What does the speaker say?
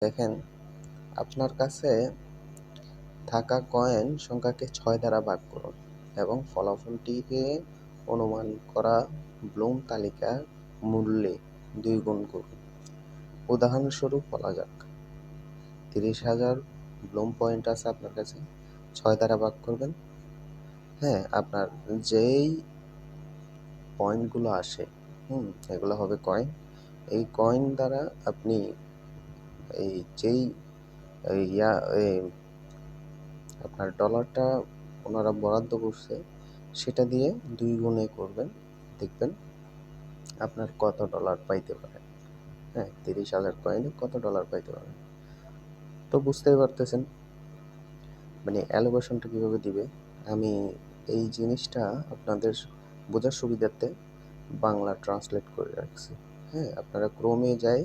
দেখেন, আপনার কাছে থাকা কয়েন সংখ্যাকে ৬ দ্বারা ভাগ করুন এবং ফলাফলটিকে অনুমান করা ব্লুম তালিকার মূল্যে ২ গুণ করুন। উদাহরণস্বরূপ বলা যাক, ৩০,০০০ ব্লুম পয়েন্ট আছে আপনার কাছে। ৬ দ্বারা ভাগ করবেন। হ্যাঁ, আপনার যেই পয়েন্টগুলো আসে, এগুলো হবে কয়েন। এই কয়েন দ্বারা আপনি এই যেই এই ইয়া এই আপনার ডলারটা ওনারা বরাদ্দ করছে, সেটা দিয়ে ২ গুণে করবেন। দেখবেন আপনার কত ডলার পাইতে পারেন। হ্যাঁ, ৩০,০০০ কয়েনে কত ডলার পাইতে পারেন। তো বুঝতেই পারতেছেন মানে অ্যালোকেশনটা কীভাবে দিবে। আমি এই জিনিসটা আপনাদের বোঝার সুবিধার্থে বাংলা ট্রান্সলেট করে রাখছি। হ্যাঁ, আপনারা ক্রোমে যাই